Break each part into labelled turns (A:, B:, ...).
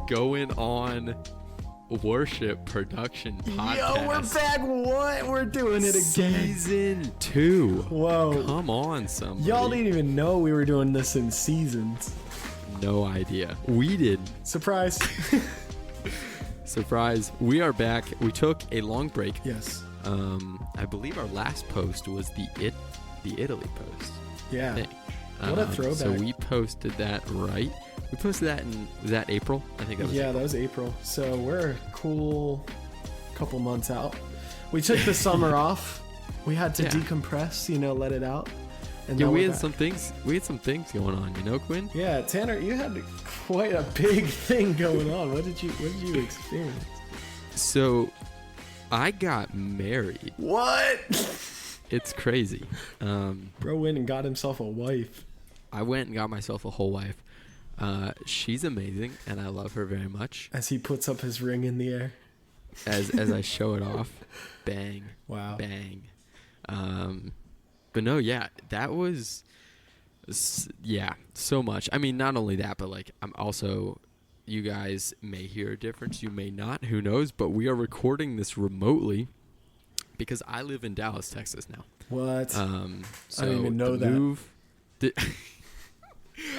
A: going on worship production podcast.
B: Yo, we're back. What? We're doing it again.
A: Season 2.
B: Whoa.
A: Come on, somebody.
B: Y'all didn't even know we were doing this in seasons.
A: No idea. We did.
B: Surprise.
A: Surprise. We are back. We took a long break.
B: Yes.
A: I believe our last post was the Italy post.
B: Yeah.
A: I think.
B: What a throwback.
A: So we posted that right. We posted that was that April? I think that was
B: Yeah,
A: April.
B: that was April. So we're a cool couple months out. We took the summer off. We had to decompress, let it out. And
A: Yeah,
B: now
A: we
B: we're
A: had
B: back.
A: some things. We had some things going on, Quinn?
B: Yeah, Tanner, you had quite a big thing going on. What did you experience?
A: So, I got married.
B: What?
A: It's crazy.
B: Bro went and got himself a wife.
A: I went and got myself a whole wife. She's amazing, and I love her very much.
B: As he puts up his ring in the air.
A: As I show it off, bang,
B: Wow,
A: bang. But no, yeah, that was, so much. I mean, not only that, but like I'm also, you guys may hear a difference, you may not, who knows? But we are recording this remotely because I live in Dallas, Texas now.
B: What?
A: So
B: I didn't even know that.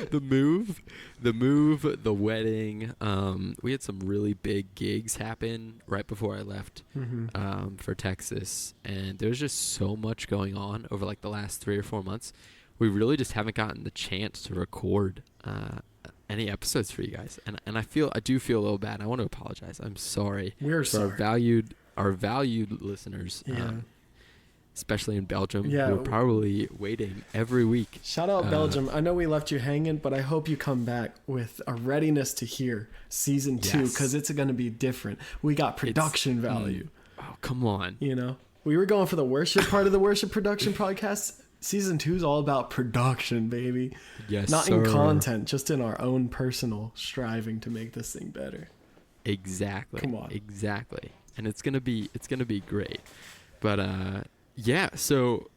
A: The move, the wedding. We had some really big gigs happen right before I left for Texas, and there's just so much going on over like the last 3 or 4 months. We really just haven't gotten the chance to record any episodes for you guys, and I do feel a little bad. I want to apologize. I'm sorry.
B: We're
A: for
B: sorry.
A: our valued listeners.
B: Yeah.
A: Especially in Belgium.
B: Yeah.
A: We're probably waiting every week.
B: Shout out Belgium. I know we left you hanging, but I hope you come back with a readiness to hear season 2 because it's going to be different. We got production value.
A: Oh, come on.
B: We were going for the worship part of the worship production podcast. Season 2 is all about production, baby.
A: Yes,
B: Not
A: sir.
B: in content, just in our own personal striving to make this thing better.
A: Exactly.
B: Come on.
A: Exactly. And it's gonna be great. But yeah, so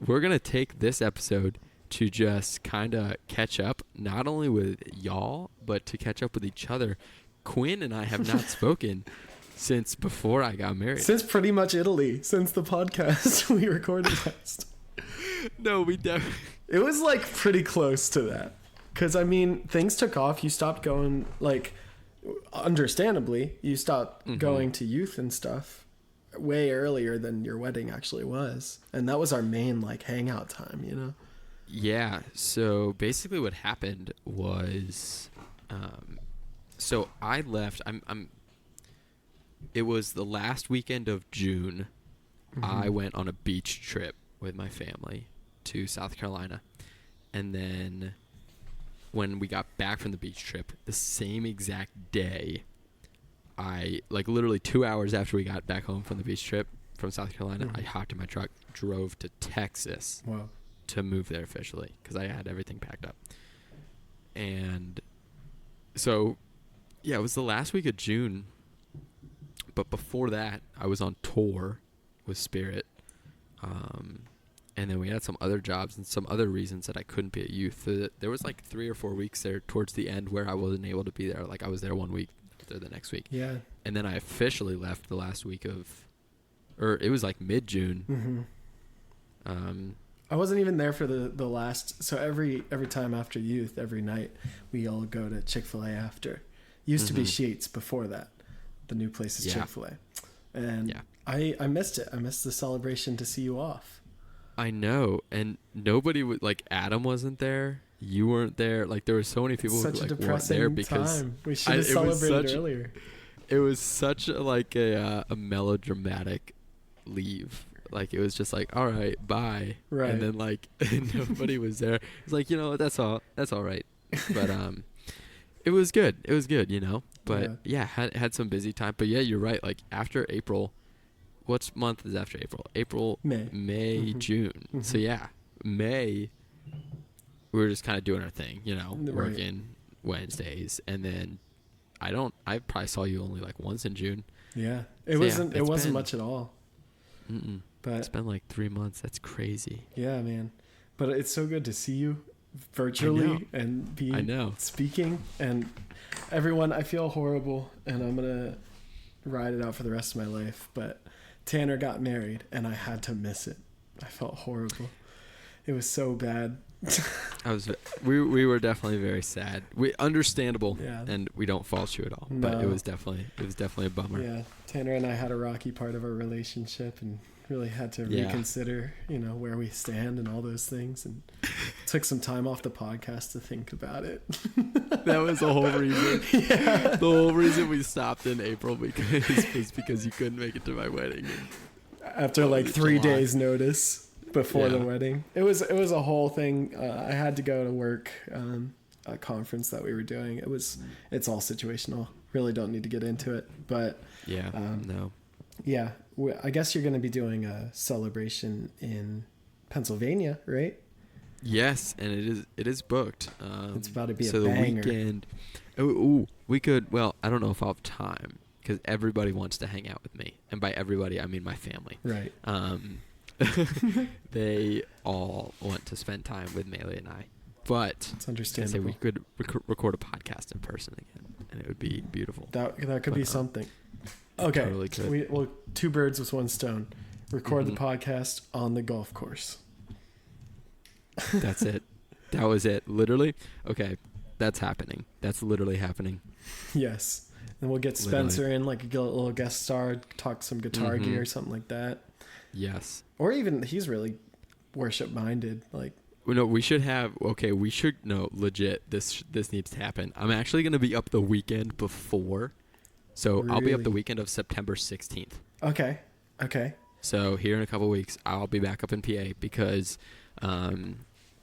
A: we're gonna take this episode to just kind of catch up, not only with y'all, but to catch up with each other. Quinn and I have not spoken since before I got married.
B: Since pretty much Italy, since the podcast we recorded last.
A: No, we definitely.
B: It was like pretty close to that. Because, I mean, things took off. You stopped going, like, understandably, you stopped going to youth and stuff way earlier than your wedding actually was. And that was our main, like, hangout time,
A: Yeah, so basically what happened was, so I left, it was the last weekend of June. I went on a beach trip with my family to South Carolina. And then when we got back from the beach trip, the same exact day, I, like literally 2 hours after we got back home from the beach trip from South Carolina, I hopped in my truck, drove to Texas to move there officially because I had everything packed up. And so, yeah, it was the last week of June. But before that, I was on tour with Spirit. And then we had some other jobs and some other reasons that I couldn't be at youth. So there was like 3 or 4 weeks there towards the end where I wasn't able to be there. Like I was there 1 week, there the next week.
B: Yeah.
A: And then I officially left the last week or it was like mid-June.
B: I wasn't even there for the last. So every time after youth, every night, we all go to Chick-fil-A after. Used to be Sheets before that. The new place is Chick-fil-A. And I missed it. I missed the celebration to see you off.
A: I know, and nobody would, like, Adam wasn't there, you weren't there, like, there were so many people
B: Such
A: who, like,
B: a
A: weren't
B: depressing
A: there because
B: time. We should have celebrated earlier.
A: It was such a melodramatic leave. Like, it was just like, all right, bye.
B: Right.
A: And then, like, nobody was there. It's like, that's all right. But it was good. But yeah, had some busy time. But yeah, you're right. Like, after April, what month is after April? May, June. So yeah, May, we were just kind of doing our thing, working Wednesdays, and then I probably saw you only like once in June.
B: Yeah, it wasn't much at all.
A: But it's been like 3 months. That's crazy.
B: Yeah, man. But it's so good to see you virtually and be
A: I know.
B: speaking. And everyone, I feel horrible, and I'm gonna ride it out for the rest of my life. But Tanner got married, and I had to miss it. I felt horrible. It was so bad.
A: We were definitely very sad. Understandable,
B: Yeah.
A: and we don't fault you at all.
B: No.
A: But it was definitely a bummer.
B: Yeah, Tanner and I had a rocky part of our relationship, and really had to reconsider, where we stand and all those things, and took some time off the podcast to think about it.
A: That was the whole reason.
B: Yeah.
A: The whole reason we stopped in April was because you couldn't make it to my wedding.
B: After like 3 days notice before the wedding. It was a whole thing. I had to go to work, a conference that we were doing. It's all situational. Really don't need to get into it, but
A: no.
B: Yeah, I guess you're going to be doing a celebration in Pennsylvania, right?
A: Yes, and it is booked.
B: It's about to be a
A: banger. So the weekend. We could. Well, I don't know if I'll have time because everybody wants to hang out with me, and by everybody I mean my family.
B: Right.
A: They all want to spend time with Melee and I, but
B: it's understandable.
A: I say we could record a podcast in person again, and it would be beautiful.
B: That could be something. Okay,
A: totally could.
B: two birds with one stone. Record the podcast on the golf course.
A: That's it. That was it. Literally. Okay, that's happening. That's literally happening.
B: Yes. And we'll get Spencer in, like a little guest star, talk some guitar gear, something like that.
A: Yes.
B: Or even, he's really worship minded. Like,
A: no, we should have. Okay, we should. No, legit. This needs to happen. I'm actually going to be up the weekend before. So I'll be up the weekend of September 16th.
B: Okay.
A: So here in a couple of weeks, I'll be back up in PA because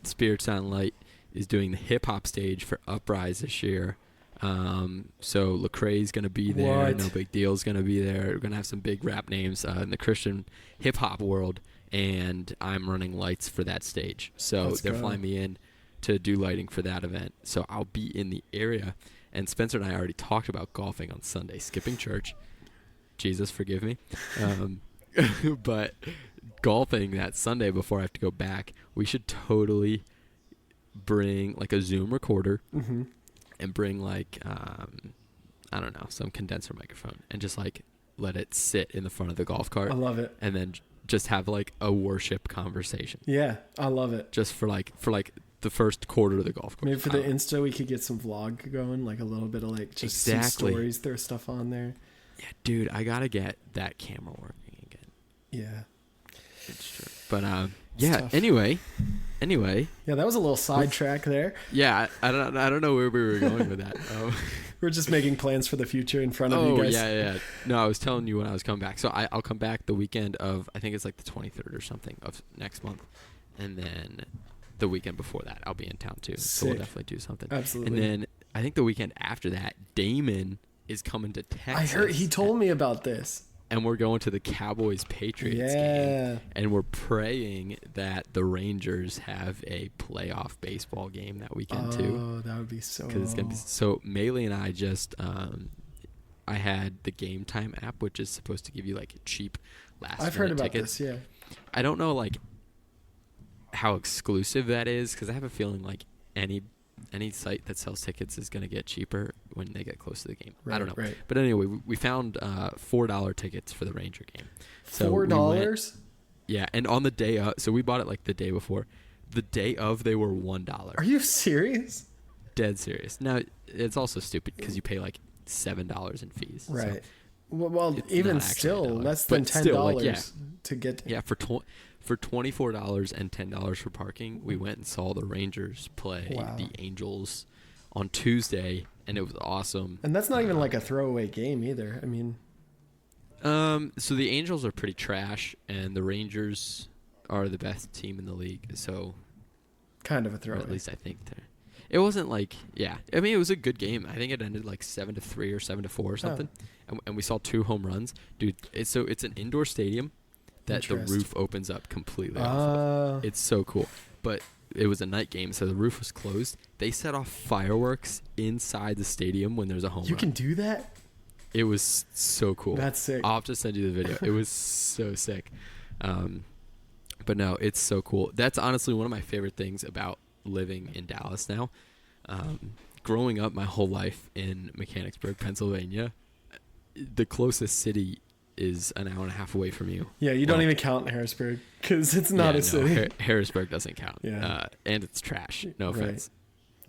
A: Spirit Sound Light is doing the hip hop stage for Uprise this year. So Lecrae's going to be there.
B: What?
A: No Big Deal's going to be there. We're going to have some big rap names in the Christian hip hop world, and I'm running lights for that stage. So they're flying me in to do lighting for that event. So I'll be in the area. And Spencer and I already talked about golfing on Sunday, skipping church. Jesus, forgive me. But golfing that Sunday before I have to go back, we should totally bring like a Zoom recorder and bring like, I don't know, some condenser microphone and just like let it sit in the front of the golf cart.
B: I love it.
A: And then just have like a worship conversation.
B: Yeah, I love it.
A: Just for the first quarter of the golf course.
B: Maybe for the Insta, we could get some vlog going, like a little bit of like just some stories, throw stuff on there.
A: Yeah, dude, I gotta get that camera working again.
B: Yeah,
A: it's true. But yeah. Anyway.
B: Yeah, that was a little sidetrack there.
A: Yeah, I don't know where we were going with that.
B: We're just making plans for the future in front of you guys.
A: Yeah. No, I was telling you when I was coming back. So I'll come back the weekend of, I think it's like the 23rd or something of next month, and then the weekend before that I'll be in town too.
B: Sick.
A: So we'll definitely do something.
B: Absolutely.
A: And then I think the weekend after that, Damon is coming to Texas.
B: I heard he told me about this.
A: And we're going to the Cowboys-Patriots game. And we're praying that the Rangers have a playoff baseball game that weekend too.
B: Oh, that would be so.
A: Because it's gonna be so. Melee and I just, I had the Game Time app, which is supposed to give you like cheap last.
B: I've heard about
A: tickets.
B: this. Yeah.
A: I don't know like how exclusive that is because I have a feeling like any site that sells tickets is going to get cheaper when they get close to the game. I don't know.
B: Right.
A: But anyway, we found $4 tickets for the Ranger game. So
B: $4?
A: Yeah, and on the day of, so we bought it like the day before. The day of, they were $1.
B: Are you serious?
A: Dead serious. Now, it's also stupid because you pay like $7 in fees.
B: Right.
A: So
B: well, even still, less than $10 to get.
A: Yeah, for $24 and $10 for parking, we went and saw the Rangers play the Angels on Tuesday, and it was awesome.
B: And that's not even like a throwaway game either. I mean,
A: so the Angels are pretty trash, and the Rangers are the best team in the league. So,
B: kind of a throwaway.
A: At least I think it wasn't like I mean, it was a good game. I think it ended like 7-3 or 7-4 or something, and we saw 2 home runs, dude. It's an indoor stadium that the roof opens up completely off of. It's so cool. But it was a night game, so the roof was closed. They set off fireworks inside the stadium when there's a home run.
B: You can do that?
A: It was so cool.
B: That's sick.
A: I'll have to send you the video. It was so sick. But no, it's so cool. That's honestly one of my favorite things about living in Dallas now. Growing up my whole life in Mechanicsburg, Pennsylvania, the closest city is an hour and a half away from you.
B: Yeah, you don't even count Harrisburg because it's not a city.
A: Harrisburg doesn't count.
B: Yeah.
A: And it's trash. No offense.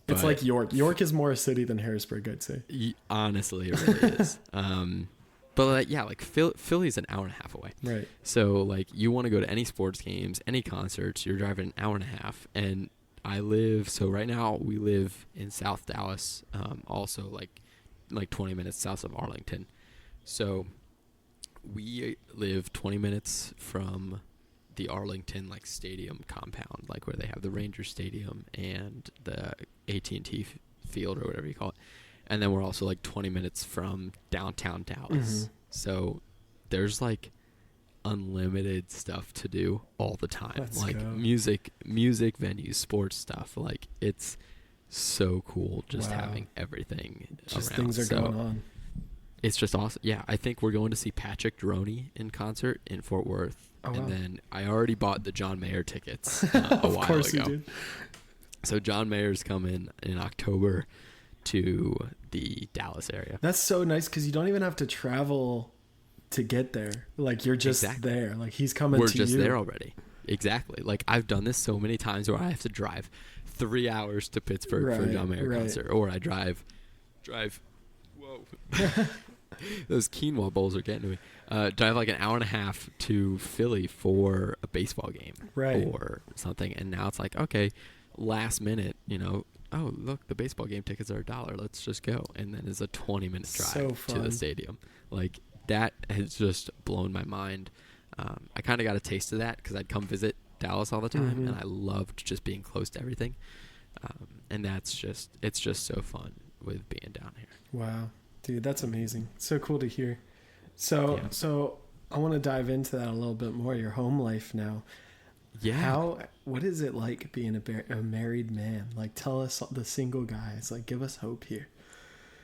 B: Right. It's like York. York is more a city than Harrisburg, I'd say.
A: Honestly, it really is. But like Philly's an hour and a half away.
B: Right.
A: So like you want to go to any sports games, any concerts, you're driving an hour and a half. And right now we live in South Dallas, also like 20 minutes south of Arlington. So we live 20 minutes from the Arlington like stadium compound, like where they have the Rangers Stadium and the AT&T field or whatever you call it. And then we're also like 20 minutes from downtown Dallas. Mm-hmm. So there's like unlimited stuff to do all the time.
B: Let's
A: like
B: go.
A: music venues, sports stuff. Like it's so cool just having everything
B: just
A: around.
B: Things are going on.
A: It's just awesome. Yeah, I think we're going to see Patrick Droney in concert in Fort Worth.
B: Oh, wow.
A: And then I already bought the John Mayer tickets a while
B: course
A: ago.
B: You did.
A: So John Mayer's coming in October to the Dallas area.
B: That's so nice because you don't even have to travel to get there. Like you're just there. Like he's coming to you.
A: We're just there already. Exactly. Like I've done this so many times where I have to drive 3 hours to Pittsburgh for a John Mayer concert, or I drive. Whoa. Those quinoa bowls are getting to me. Drive like an hour and a half to Philly for a baseball game or something. And now it's like, okay, last minute, oh, look, the baseball game tickets are $1. Let's just go. And then it's a 20-minute drive to the stadium. Like that has just blown my mind. I kind of got a taste of that because I'd come visit Dallas all the time, and I loved just being close to everything. And it's just so fun with being down here.
B: Wow. Dude, that's amazing. So cool to hear. So I want to dive into that a little bit more, your home life now.
A: Yeah.
B: What is it like being a married man? Like, tell us, the single guys, like, give us hope here.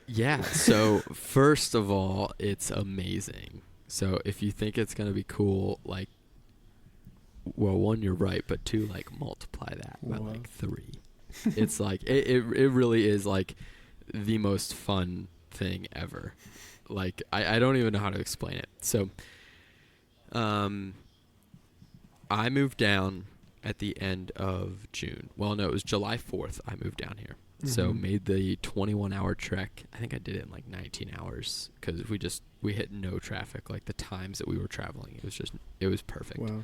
A: Yeah. So first of all, it's amazing. So if you think it's going to be cool, like, well, one, you're right, but two, like, multiply that by like 3. It's like, it really is like the most fun thing ever. Like I don't even know how to explain it. So I moved down at the end of June. Well, no, it was July 4th I moved down here. So made the 21-hour trek. I think I did it in like 19 hours because we hit no traffic. Like the times that we were traveling, it was perfect.
B: Wow.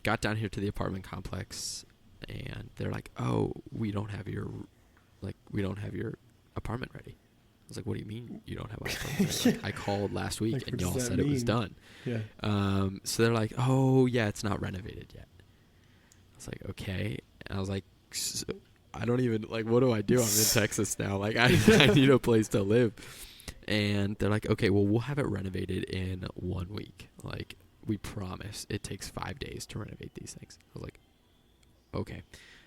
A: Got down here to the apartment complex, and they're like, "Oh, we don't have your apartment ready." I was like, "What do you mean you don't have my apartment ready?" Like, I called last week and y'all said it was done.
B: Yeah.
A: So they're like, "Oh, yeah, it's not renovated yet." I was like, "Okay," and I was like, I don't even, like, what do I do? I'm in Texas now. Like, I need a place to live. And they're like, okay, well, we'll have it renovated in 1 week. Like, we promise. It takes 5 days to renovate these things. I was like, okay.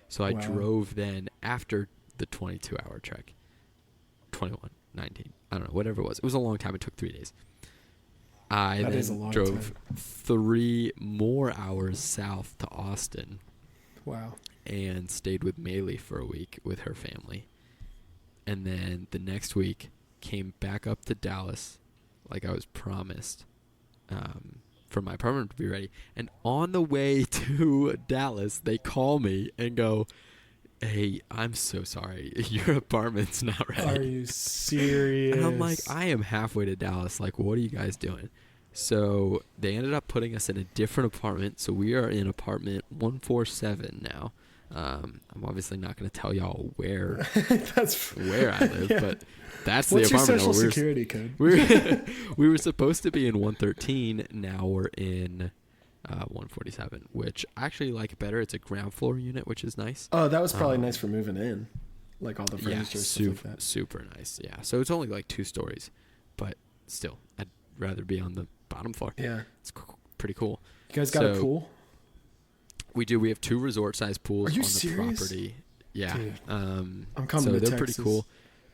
A: So I drove then after the 22-hour trek. 21, 19, I don't know, whatever it was. It was a long time. It took 3 days. I then drove 3 more hours south to Austin.
B: Wow.
A: And stayed with Maylee for a week with her family. And then the next week came back up to Dallas like I was promised for my apartment to be ready. And on the way to Dallas, they call me and go, "Hey, I'm so sorry. Your apartment's not ready."
B: Are you serious?
A: And I'm like, I am halfway to Dallas. Like, what are you guys doing? So they ended up putting us in a different apartment. So we are in apartment 147 now. I'm obviously not going to tell y'all where where I live, but that's
B: What's
A: the apartment.
B: What's your social security code?
A: We were supposed to be in 113. Now we're in 147, which I actually like better. It's a ground floor unit, which is nice.
B: Oh, that was probably nice for moving in, like all the furniture, stuff like that.
A: Super nice. Yeah, so it's only like 2 stories, but still, I'd rather be on the bottom floor.
B: Yeah,
A: it's pretty cool.
B: You guys got a pool?
A: We do. We have 2 resort-sized pools on the
B: serious?
A: property. Yeah.
B: Dude, I'm coming
A: so
B: to
A: they're
B: Texas.
A: pretty cool.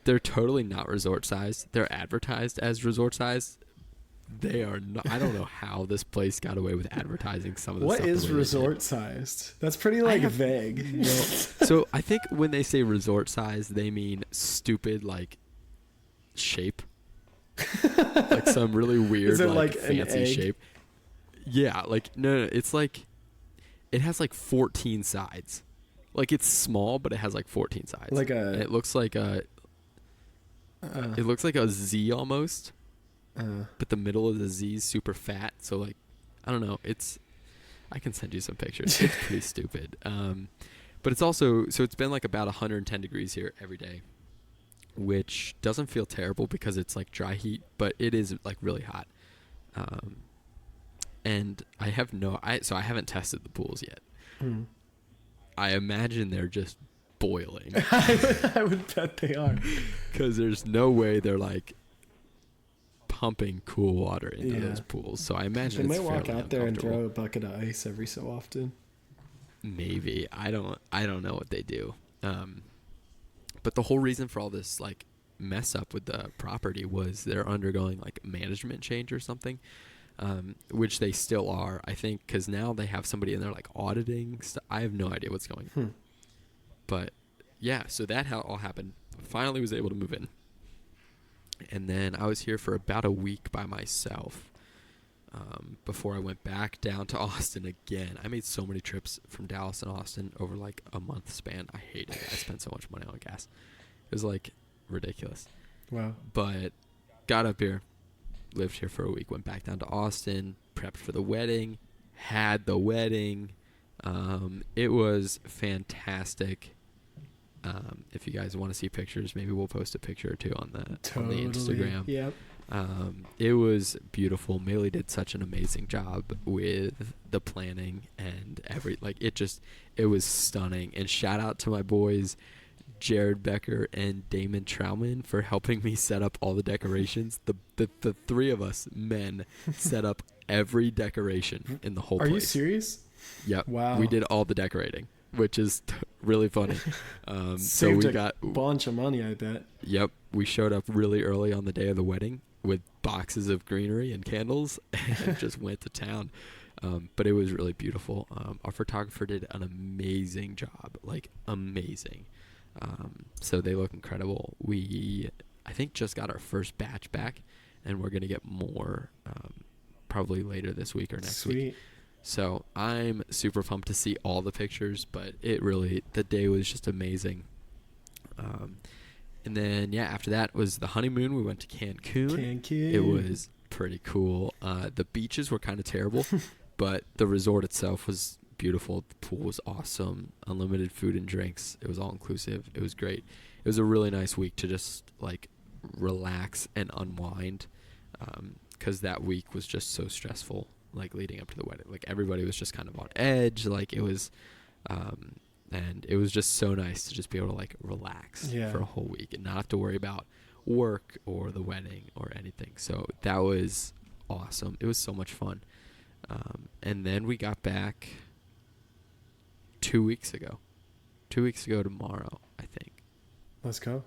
A: They're totally not resort-sized. They're advertised as resort-sized. They are not. I don't know how this place got away with advertising some of the
B: What
A: stuff.
B: is resort sized? That's pretty like vague.
A: No. So I think when they say resort size, they mean stupid like shape, like some really weird
B: Is it
A: like
B: like an
A: fancy
B: egg?
A: shape. Yeah, like no, it's like it has like 14 sides. Like it's small, but it has like 14 sides.
B: Like
A: And it looks like a. It looks like a Z almost. But the middle of the Z is super fat, so like, I don't know. I can send you some pictures. It's pretty stupid. But it's also so it's been like about 110 degrees here every day, which doesn't feel terrible because it's like dry heat, but it is like really hot. And I haven't tested the pools yet. I imagine they're just boiling.
B: I would bet they are.
A: Because there's no way they're like pumping cool water into those pools. So I imagine
B: they
A: it's
B: might walk
A: fairly
B: out there and
A: uncomfortable.
B: throw a bucket of ice every so often.
A: Maybe. I don't know what they do. But the whole reason for all this like mess up with the property was they're undergoing like management change or something. Which they still are, I think, because now they have somebody in there like auditing stuff. I have no idea what's going on. But yeah, so that all happened. Finally was able to move in. And then I was here for about a week by myself before I went back down to Austin again. I made so many trips from Dallas and Austin over like a month span. I hated it. I spent so much money on gas. It was like ridiculous.
B: Wow.
A: But got up here, lived here for a week, went back down to Austin, prepped for the wedding, had the wedding. It was fantastic. If you guys want to see pictures, maybe we'll post a picture or two on the Instagram.
B: Yep.
A: It was beautiful. Maylee did such an amazing job with the planning and it was stunning. And shout out to my boys, Jared Becker and Damon Trauman, for helping me set up all the decorations. The three of us men set up every decoration in the whole place.
B: Are you serious?
A: Yep.
B: Wow.
A: We did all the decorating, which is really funny. So
B: Saved
A: we
B: a
A: got
B: bunch of money, I bet.
A: Yep, we showed up really early on the day of the wedding with boxes of greenery and candles and just went to town. But it was really beautiful. Our photographer did an amazing job, like amazing. So they look incredible. We, I think, just got our first batch back, and we're gonna get more probably later this week or next week. So I'm super pumped to see all the pictures, but the day was just amazing. And then, after that was the honeymoon. We went to Cancun. It was pretty cool. The beaches were kind of terrible, but the resort itself was beautiful. The pool was awesome. Unlimited food and drinks. It was all inclusive. It was great. It was a really nice week to just like relax and unwind, because that week was just so stressful, like leading up to the wedding. Like everybody was just kind of on edge. Like it was, and it was just so nice to just be able to like relax for a whole week and not have to worry about work or the wedding or anything. So that was awesome. It was so much fun. And then we got back 2 weeks ago. 2 weeks ago tomorrow, I think.
B: Let's go.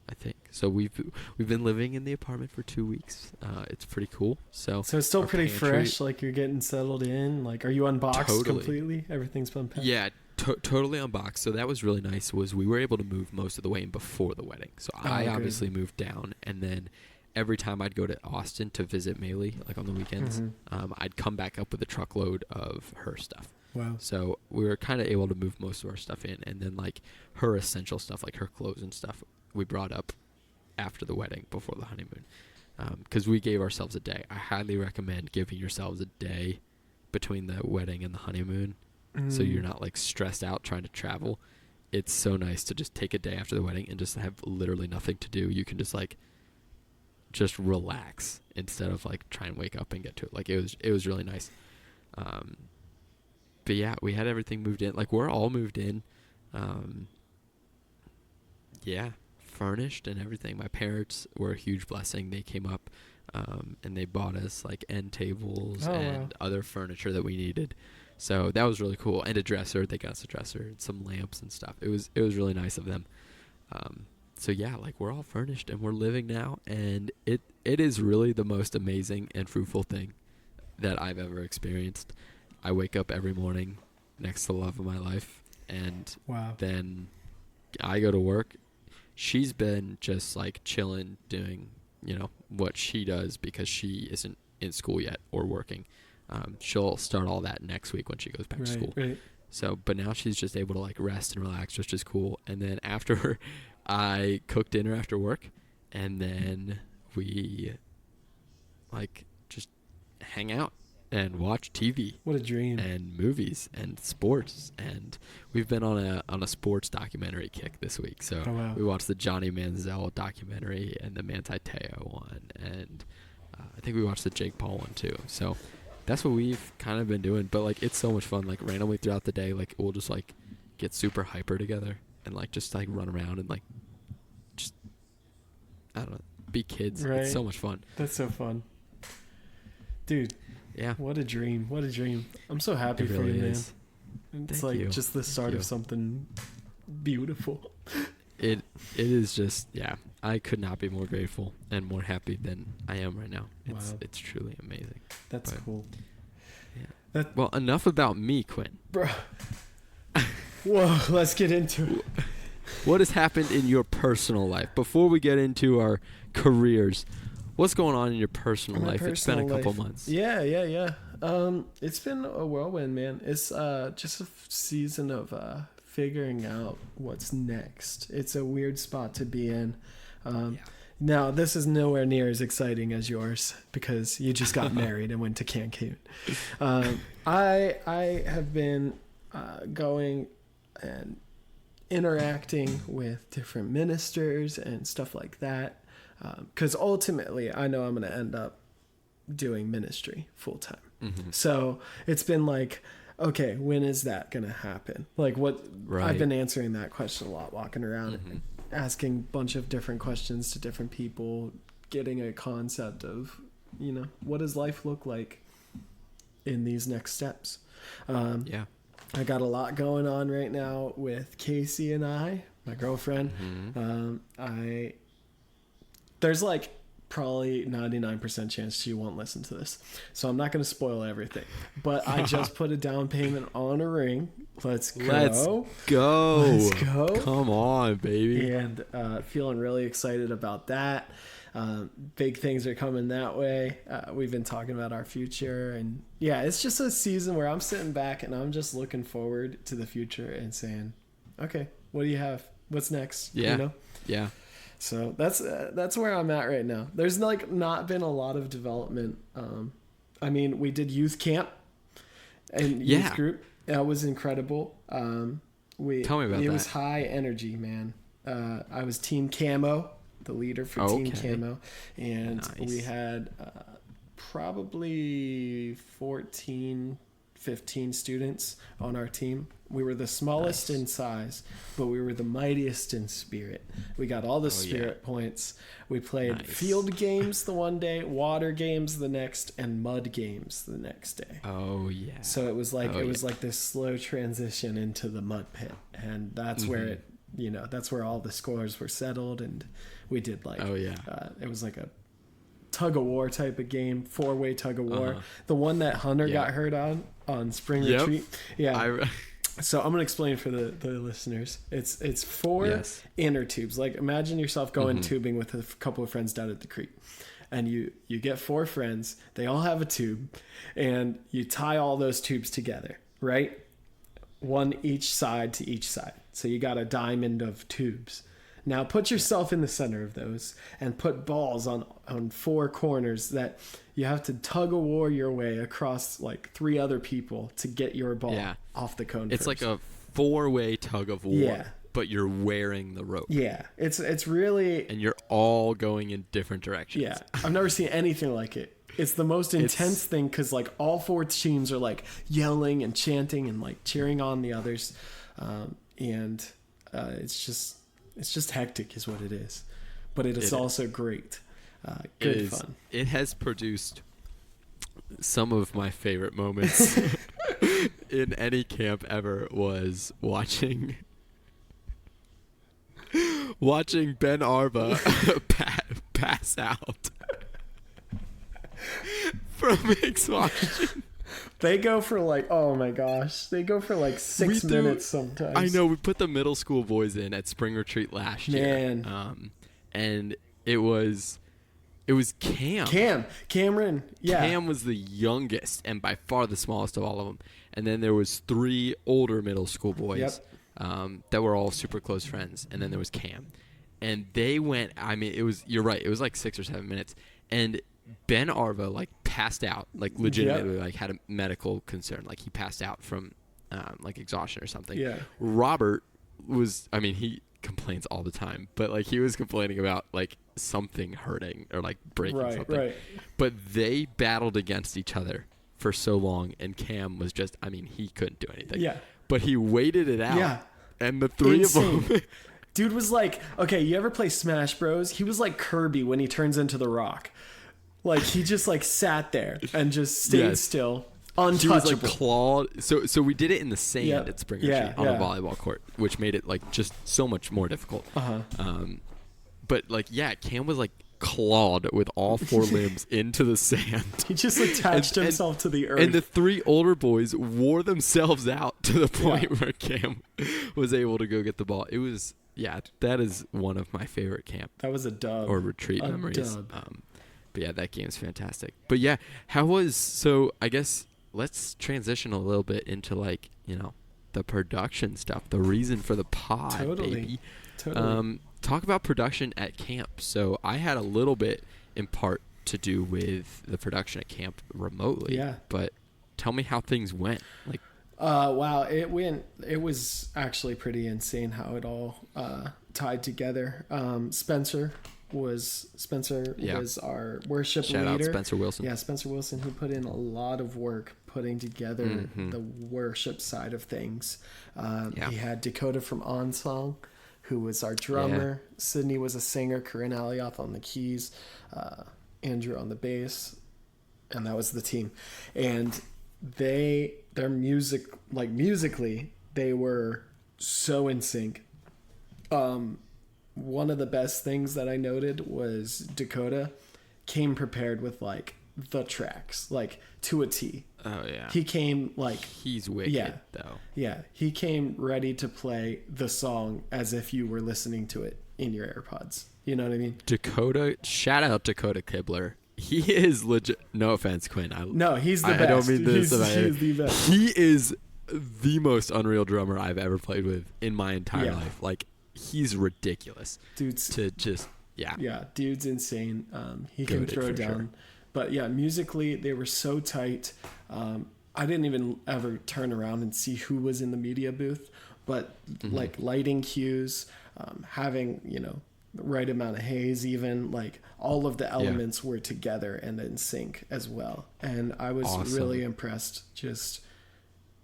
A: I think so. We've been living in the apartment for 2 weeks. It's pretty cool. So
B: it's still pretty fresh. Like you're getting settled in. Like, are you unboxed completely? Everything's been packed.
A: Yeah, totally unboxed. So that was really nice. Was we were able to move most of the way in before the wedding. So I obviously moved down, and then every time I'd go to Austin to visit Maylee, like on the weekends, I'd come back up with a truckload of her stuff.
B: Wow.
A: So we were kind of able to move most of our stuff in, and then like her essential stuff, like her clothes and stuff, we brought up after the wedding, before the honeymoon, because we gave ourselves a day. I highly recommend giving yourselves a day between the wedding and the honeymoon, so you're not like stressed out trying to travel. It's so nice to just take a day after the wedding and just have literally nothing to do. You can just relax instead of like try and wake up and get to it. Like it was really nice. But yeah, we had everything moved in. Like we're all moved in. Furnished and everything. My parents were a huge blessing. They came up and they bought us like end tables and other furniture that we needed. So that was really cool. And a dresser. They got us a dresser and some lamps and stuff. It was really nice of them. so yeah, like we're all furnished and we're living now, and it is really the most amazing and fruitful thing that I've ever experienced. I wake up every morning next to the love of my life, and
B: Wow.
A: then I go to work. She's been just like chilling, doing, what she does because she isn't in school yet or working. She'll start all that next week when she goes back to school.
B: Right.
A: So, but now she's just able to like rest and relax, which is cool. And then after I cook dinner after work, and then we like just hang out and watch TV.
B: What a dream.
A: And movies and sports, and we've been on a sports documentary kick this week. So we watched the Johnny Manziel documentary and the Manti Te'o one, and I think we watched the Jake Paul one too. So that's what we've kind of been doing. But like it's so much fun. Like randomly throughout the day, like we'll just like get super hyper together and like just like run around and like just I don't know, be kids.
B: Right.
A: It's so much fun.
B: That's so fun, dude.
A: Yeah.
B: What a dream. What a dream. I'm so happy
A: It
B: for
A: really
B: you, man.
A: is.
B: It's
A: Thank
B: like
A: you.
B: just the start
A: Thank
B: of
A: you.
B: something beautiful.
A: It is just, yeah, I could not be more grateful and more happy than I am right now. It's truly amazing.
B: That's cool.
A: Yeah. Well, enough about me, Quinn.
B: Bro. Whoa, let's get into it.
A: What has happened in your personal life? Before we get into our careers, what's going on in your personal life? It's been a couple months.
B: Yeah. It's been a whirlwind, man. It's just a season of figuring out what's next. It's a weird spot to be in. Now, this is nowhere near as exciting as yours because you just got married and went to Cancun. I have been going and interacting with different ministers and stuff like that. Because ultimately, I know I'm going to end up doing ministry full time. Mm-hmm. So it's been like, okay, when is that going to happen? Like I've been answering that question a lot, walking around, mm-hmm. asking a bunch of different questions to different people, getting a concept of, what does life look like in these next steps? I got a lot going on right now with Casey and my girlfriend. Mm-hmm. There's like probably 99% chance she won't listen to this. So I'm not going to spoil everything. But I just put a down payment on a ring. Let's go.
A: Come on, baby.
B: And feeling really excited about that. Big things are coming that way. We've been talking about our future. And yeah, it's just a season where I'm sitting back and I'm just looking forward to the future and saying, okay, what do you have? What's next?
A: Yeah. Yeah.
B: So that's where I'm at right now. There's like not been a lot of development. I mean, we did youth camp and youth group. That was incredible. Tell
A: me about that.
B: It was high energy, man. I was Team Camo, the leader for Team Camo, and we had probably 14, 15 students on our team. We were the smallest in size, but we were the mightiest in spirit. We got all the spirit points. We played field games the one day, water games the next, and mud games the next day. Oh yeah. So it was like was like this slow transition into the mud pit, and that's where that's where all the scores were settled, and we did like it was like a tug of war type of game, 4-way tug of war. The one that Hunter got hurt on spring retreat. Yeah. So I'm gonna explain for the listeners. It's 4 inner tubes. Like imagine yourself going tubing with a couple of friends down at the creek, and you get 4 friends. They all have a tube, and you tie all those tubes together, right? One each side to each side. So you got a diamond of tubes. Now put yourself in the center of those and put balls on 4 corners that you have to tug of war your way across like 3 other people to get your ball off the cone.
A: It's first. Like a 4-way tug of war, but you're wearing the rope.
B: Yeah, it's really...
A: And you're all going in different directions.
B: Yeah, I've never seen anything like it. It's the most intense thing because like all 4 teams are like yelling and chanting and like cheering on the others. It's just hectic is what it is. But it is also great. Good fun.
A: It has produced some of my favorite moments in any camp ever was watching watching Ben Arba pass out from exhaustion.
B: They go for like, oh my gosh, they go for like 6 minutes sometimes.
A: I know, we put the middle school boys in at spring retreat last year. And it was
B: Cameron. Yeah.
A: Cam was the youngest and by far the smallest of all of them. And then there was 3 older middle school boys that were all super close friends. And then there was Cam. And they went, I mean, you're right, it was like 6 or 7 minutes. And Ben Arva like passed out, like legitimately like had a medical concern. Like he passed out from like exhaustion or something.
B: Yeah.
A: Robert was, I mean, he complains all the time, but like he was complaining about like something hurting or like breaking something. Right. But they battled against each other for so long, and Cam was just, I mean, he couldn't do anything.
B: Yeah.
A: But he waited it out.
B: Yeah.
A: And the 3 of them.
B: Dude was like, okay, you ever play Smash Bros? He was like Kirby when he turns into the Rock. Like he just like sat there and just stayed still. Untouchable. He was like
A: clawed. So we did it in the sand at Spring Retreat on a volleyball court, which made it like just so much more difficult. But like, Cam was like clawed with all 4 limbs into the sand.
B: He just attached himself to the earth.
A: And the 3 older boys wore themselves out to the point where Cam was able to go get the ball. It was, that is one of my favorite camp.
B: That was a dub.
A: Or retreat
B: a
A: memories.
B: Dub.
A: But yeah, that game's fantastic. But yeah, I guess let's transition a little bit into like, you know, the production stuff, the reason for the pod, baby.
B: Totally.
A: Talk about production at camp. So I had a little bit in part to do with the production at camp remotely.
B: Yeah.
A: But tell me how things went. Like,
B: wow, it was actually pretty insane how it all tied together. Spencer was our worship leader.
A: Shout out Spencer Wilson.
B: Yeah, Spencer Wilson, who put in a lot of work putting together the worship side of things. He had Dakota from Onsong, who was our drummer. Yeah. Sydney was a singer. Corinne Alioth on the keys. Andrew on the bass. And that was the team. And their music, like musically, they were so in sync. One of the best things that I noted was Dakota came prepared with like the tracks, like to a T.
A: Oh yeah.
B: He came like,
A: he's wicked though.
B: Yeah. He came ready to play the song as if you were listening to it in your AirPods. You know what I mean?
A: Dakota, shout out Dakota Kibler. He is legit. No offense, Quinn.
B: No, he's the best.
A: I don't mean this.
B: He's the best.
A: He is the most unreal drummer I've ever played with in my entire life. Like, he's ridiculous.
B: Dude's dude's insane. He can throw down. Sure. But yeah, musically they were so tight. I didn't even ever turn around and see who was in the media booth, but like lighting cues, having, you know, the right amount of haze, even like all of the elements were together and in sync as well. And I was really impressed. Just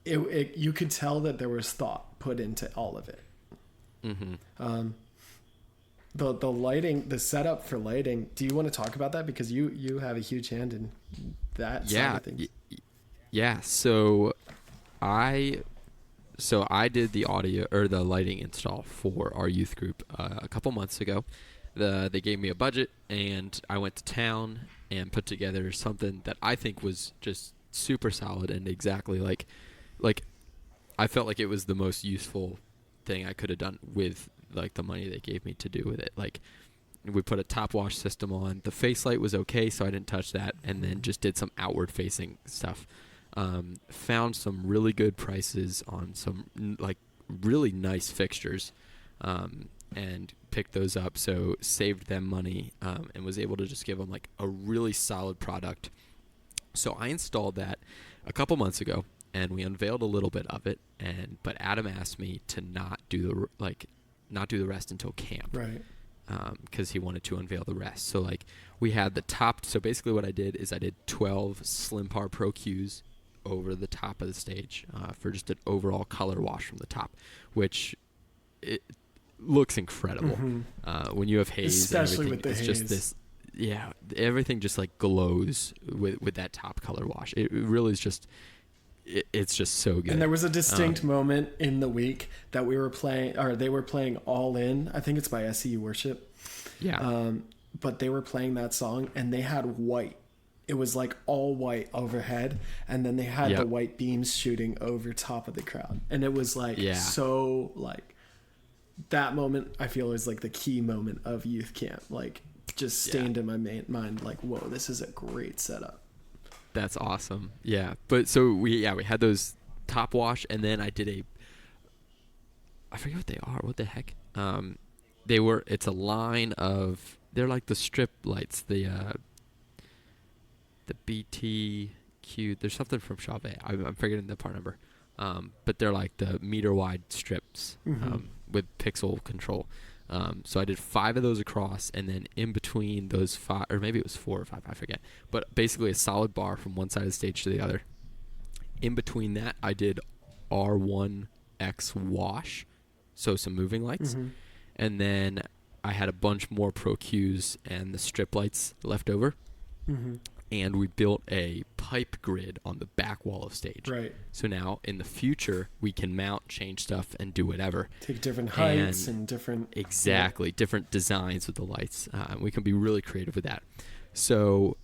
B: it you could tell that there was thought put into all of it. The lighting, the setup for lighting, do you want to talk about that? Because you have a huge hand in that side of things.
A: So I did the audio or the lighting install for our youth group a couple months ago. They gave me a budget, and I went to town and put together something that I think was just super solid and exactly like I felt like it was the most useful thing I could have done with like the money they gave me to do with it. Like, we put a top wash system on. The face light was okay, so I didn't touch that, and then just did some outward facing stuff. Found some really good prices on some like really nice fixtures, and picked those up. So saved them money, and was able to just give them like a really solid product. So I installed that a couple months ago, and we unveiled a little bit of it. But Adam asked me to not do the rest until camp,
B: right?
A: Because he wanted to unveil the rest. So like we had the top. So basically, what I did is I did 12 Slim Par Pro Qs over the top of the stage for just an overall color wash from the top, which it looks incredible when you have haze.
B: Especially
A: and
B: with the
A: it's
B: haze.
A: Just this, everything just like glows with that top color wash. It really is just it's just so good.
B: And there was a distinct moment in the week that we were playing, or they were playing All In. I think it's by SEU Worship.
A: Yeah.
B: But they were playing that song and they had white. It was like all white overhead. And then they had the white beams shooting over top of the crowd. And it was like so like that moment I feel is like the key moment of youth camp. Like just stained in my mind like, whoa, this is a great setup.
A: That's awesome. Yeah. But so we had those top wash, and then I did I forget what they are. What the heck? It's a line of, they're like the strip lights, the BTQ. There's something from Chauvet. I'm forgetting the part number. But they're like the meter wide strips with pixel control. So I did 5 of those across, and then in between those 5, or maybe it was 4 or 5, I forget. But basically a solid bar from one side of the stage to the other. In between that, I did R1X wash, so some moving lights. And then I had a bunch more Pro Qs and the strip lights left over. And we built a pipe grid on the back wall of stage.
B: Right.
A: So now in the future, we can mount, change stuff, and do whatever.
B: Take different heights and different...
A: Exactly. Different designs with the lights. We can be really creative with that. So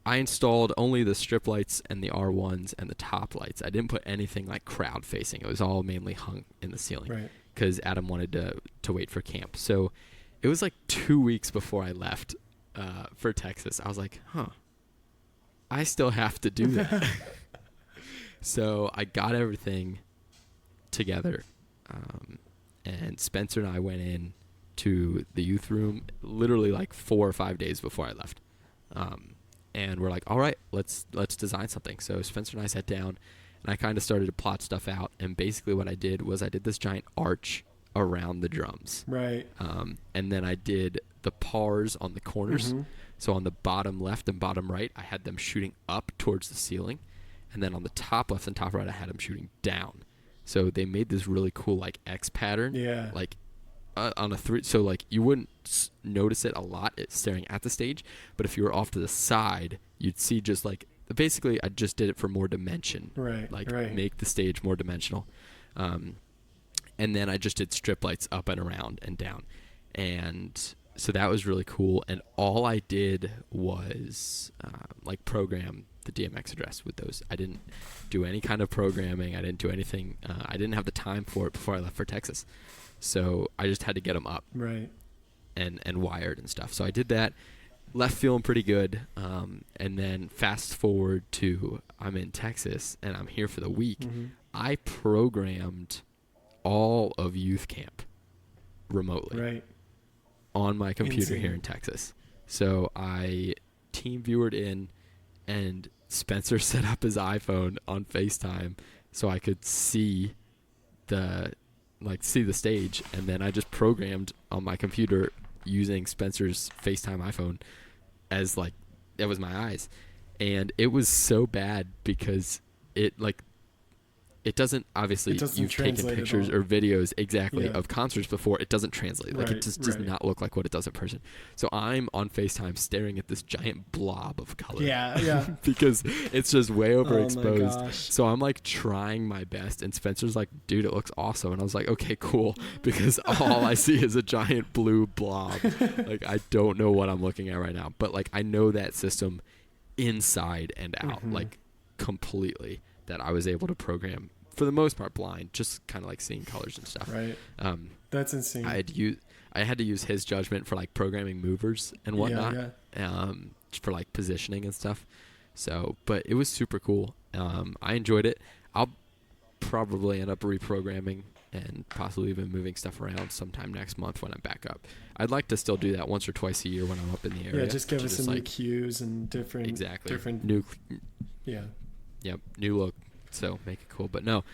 A: I installed only the strip lights and the R1s and the top lights. I didn't put anything like crowd facing. It was all mainly hung in the ceiling.
B: Right.
A: Because Adam wanted to wait for camp. So it was like 2 weeks before I left for Texas. I was like, I still have to do that. So I got everything together, and Spencer and I went in to the youth room literally like 4 or 5 days before I left. And we're like, all right, let's design something. So Spencer and I sat down, and I kind of started to plot stuff out. And basically what I did was I did this giant arch around the drums.
B: Right.
A: And then I did the pars on the corners. So on the bottom left and bottom right, I had them shooting up towards the ceiling. And then on the top left and top right, I had them shooting down. So they made this really cool like X pattern.
B: Yeah.
A: Like on a 3. So like you wouldn't notice it a lot staring at the stage. But if you were off to the side, you'd see just like, basically I just did it for more dimension.
B: Right.
A: Like
B: right.
A: make the stage more dimensional. And then I just did strip lights up and around and down. And so that was really cool, and all I did was like program the DMX address with those. I didn't do any kind of programming. I didn't do anything. I didn't have the time for it before I left for Texas, so I just had to get them up,
B: right,
A: and wired and stuff. So I did that. Left feeling pretty good, and then fast forward to I'm in Texas and I'm here for the week. I programmed all of youth camp remotely.
B: Right.
A: On my computer
B: Insane.
A: Here in Texas. So I team viewered in, and Spencer set up his iPhone on FaceTime so I could see the stage, and then I just programmed on my computer using Spencer's FaceTime iPhone as like that was my eyes. And it was so bad because it doesn't, obviously, you've taken pictures or videos of concerts before. It doesn't translate. Like, it just does not look like what it does in person. So I'm on FaceTime staring at this giant blob of color.
B: Yeah.
A: Because it's just way overexposed.
B: Oh my gosh.
A: So I'm like trying my best, and Spencer's like, dude, it looks awesome. And I was like, okay, cool. Because all I see is a giant blue blob. Like, I don't know what I'm looking at right now. But like, I know that system inside and out, like completely, that I was able to program for the most part blind, just kind of like seeing colors and stuff.
B: Right. That's insane.
A: I had to use his judgment for like programming movers and whatnot. For like positioning and stuff. So, but it was super cool. I enjoyed it. I'll probably end up reprogramming and possibly even moving stuff around sometime next month when I'm back up. I'd like to still do that once or twice a year when I'm up in the area.
B: Yeah, just give us some new cues and different
A: new.
B: Yeah.
A: Yep, new look. So make it cool. But no,